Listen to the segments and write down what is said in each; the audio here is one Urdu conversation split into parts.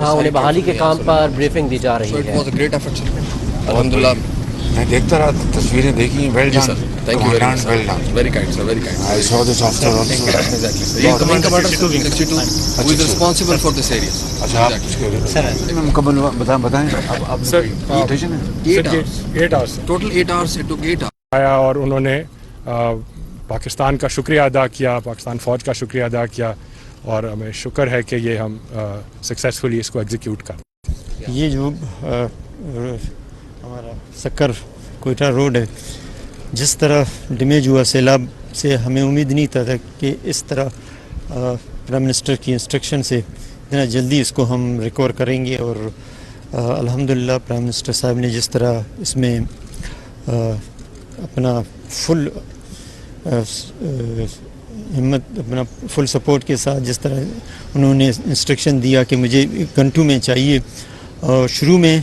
ہاں انہیں بحالی کے کام پر بریفنگ دی جا رہی ہے. الحمدللہ میں دیکھتا رہا تصویریں دیکھی. Well done thank you very much, commandant, well sir. Done. Very kind, sir. Very kind. I saw this after also. Exactly. He is the main commander of 62, who is responsible for this area. اچھا آپ اس کے مکمل بتائیں. اب سر invitation ہے 8 hours. 8 hours Total 8 hours. It took 8 hours. آیا اور انہوں نے پاکستان کا شکریہ ادا کیا, پاکستان فوج کا شکریہ ادا کیا, اور ہمیں شکر ہے کہ یہ ہم سکسیزفلی اس کو ایگزیکیوٹ کر. یہ جو ہمارا سکر کوئٹہ روڈ ہے, جس طرح ڈیمیج ہوا سیلاب سے, ہمیں امید نہیں تھا کہ اس طرح پرائم منسٹر کی انسٹرکشن سے اتنا جلدی اس کو ہم ریکور کریں گے. اور الحمدللہ پرائم منسٹر صاحب نے جس طرح اس میں اپنا فل ہمت, اپنا فل سپورٹ کے ساتھ جس طرح انہوں نے انسٹرکشن دیا کہ مجھے گھنٹوں میں چاہیے, اور شروع میں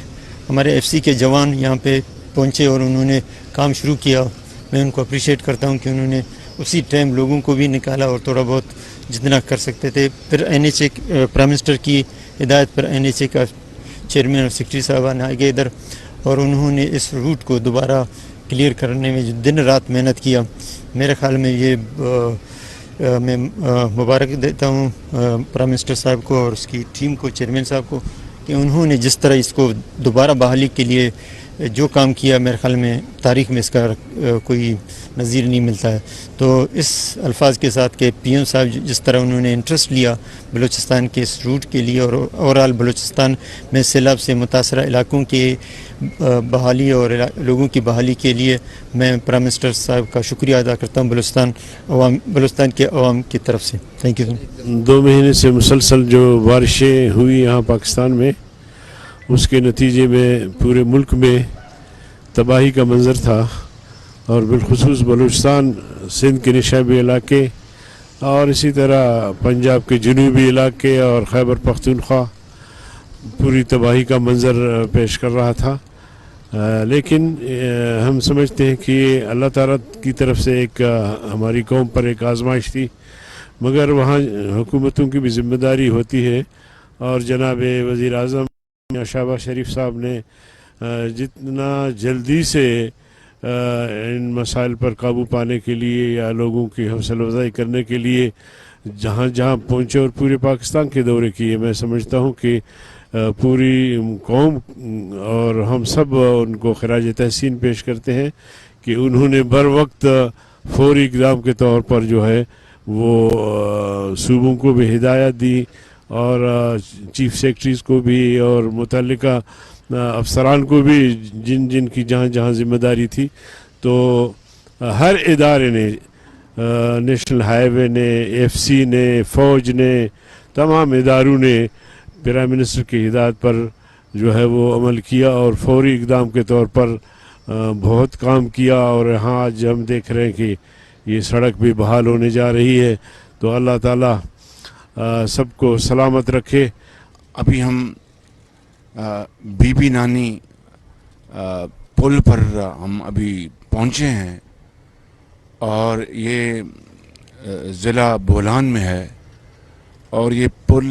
ہمارے ایف سی کے جوان یہاں پہ پہنچے اور انہوں نے کام شروع کیا. میں ان کو اپریشیٹ کرتا ہوں کہ انہوں نے اسی ٹائم لوگوں کو بھی نکالا اور تھوڑا بہت جتنا کر سکتے تھے. پھر N H A prime minister کی ہدایت پر این ایچ اے کا چیئرمین اور سیکرٹری صاحبان آئے گئے ادھر, اور انہوں نے اس روٹ کو دوبارہ کلیئر کرنے میں دن رات محنت کیا. میرے خیال میں یہ میں مبارک دیتا ہوں پرائم منسٹر صاحب کو اور اس کی ٹیم کو, چیئرمین صاحب کو, کہ انہوں نے جس طرح اس کو دوبارہ بحالی کے لیے جو کام کیا, میرے خیال میں تاریخ میں اس کا کوئی نظیر نہیں ملتا ہے. تو اس الفاظ کے ساتھ کہ پی ایم صاحب جس طرح انہوں نے انٹرسٹ لیا بلوچستان کے اس روٹ کے لیے اور اوورآل بلوچستان میں سیلاب سے متاثرہ علاقوں کے بحالی اور لوگوں کی بحالی کے لیے, میں پرائم منسٹر صاحب کا شکریہ ادا کرتا ہوں بلوچستان کے عوام کی طرف سے. Thank you. 2 مہینے سے مسلسل جو بارشیں ہوئی یہاں پاکستان میں, اس کے نتیجے میں پورے ملک میں تباہی کا منظر تھا, اور بالخصوص بلوچستان, سندھ کے نشابی علاقے اور اسی طرح پنجاب کے جنوبی علاقے اور خیبر پختونخوا پوری تباہی کا منظر پیش کر رہا تھا. لیکن ہم سمجھتے ہیں کہ یہ اللہ تعالیٰ کی طرف سے ایک ہماری قوم پر ایک آزمائش تھی, مگر وہاں حکومتوں کی بھی ذمہ داری ہوتی ہے. اور جناب وزیر اعظم شہباز شریف صاحب نے جتنا جلدی سے ان مسائل پر قابو پانے کے لیے یا لوگوں کی حوصلہ افزائی کرنے کے لیے جہاں جہاں پہنچے اور پورے پاکستان کے دورے کیے, میں سمجھتا ہوں کہ پوری قوم اور ہم سب ان کو خراج تحسین پیش کرتے ہیں کہ انہوں نے بر وقت فوری اقدام کے طور پر جو ہے وہ صوبوں کو بھی ہدایت دی, اور چیف سیکرٹریز کو بھی اور متعلقہ افسران کو بھی جن جن کی جہاں جہاں ذمہ داری تھی. تو ہر ادارے نے, نیشنل ہائی وے نے, ایف سی نے, فوج نے, تمام اداروں نے پرائم منسٹر کی ہدایت پر جو ہے وہ عمل کیا اور فوری اقدام کے طور پر بہت کام کیا. اور یہاں آج ہم دیکھ رہے ہیں کہ یہ سڑک بھی بحال ہونے جا رہی ہے. تو اللہ تعالیٰ سب کو سلامت رکھے. ابھی ہم بی بی نانی پل پر ہم ابھی پہنچے ہیں, اور یہ ضلع بولان میں ہے, اور یہ پل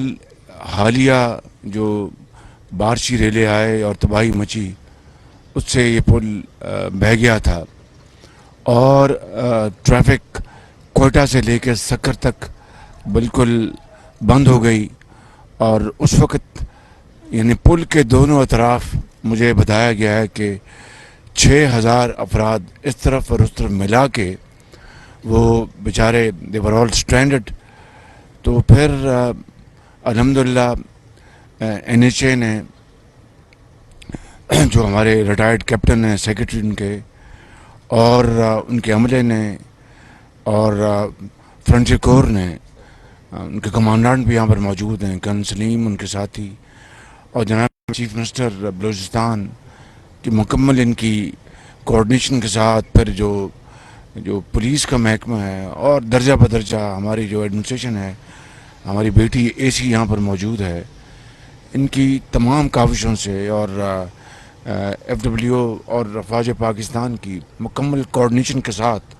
حالیہ جو بارشی ریلے آئے اور تباہی مچی اس سے یہ پل بہہ گیا تھا, اور ٹریفک کوئٹہ سے لے کے سکر تک بالکل بند ہو گئی. اور اس وقت یعنی پل کے دونوں اطراف مجھے بتایا گیا ہے کہ 6000 افراد اس طرف اور اس طرف ملا کے وہ بیچارے دے ور آل اسٹرینڈڈ. تو پھر الحمدللہ این ایچ اے نے, جو ہمارے ریٹائرڈ کیپٹن ہیں سیکرٹری ان کے, اور ان کے عملے نے, اور فرنٹری کور نے, ان کے کمانڈنٹ بھی یہاں پر موجود ہیں, کرنل سلیم ان کے ساتھی, اور جناب چیف منسٹر بلوچستان کی مکمل ان کی کوآرڈینیشن کے ساتھ, پھر جو پولیس کا محکمہ ہے اور درجہ بدرجہ ہماری جو ایڈمنسٹریشن ہے, ہماری بیٹی اے سی یہاں پر موجود ہے, ان کی تمام کاوشوں سے اور ایف ڈبلیو اور افواج پاکستان کی مکمل کوآرڈینیشن کے ساتھ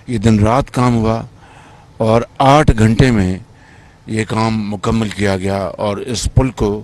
یہ دن رات کام ہوا, اور 8 گھنٹے میں یہ کام مکمل کیا گیا. اور اس پل کو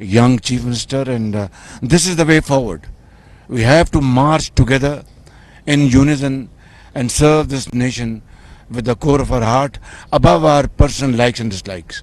young chief minister, and this is the way forward. We have to march together in unison and serve this nation with the core of our heart above our personal likes and dislikes.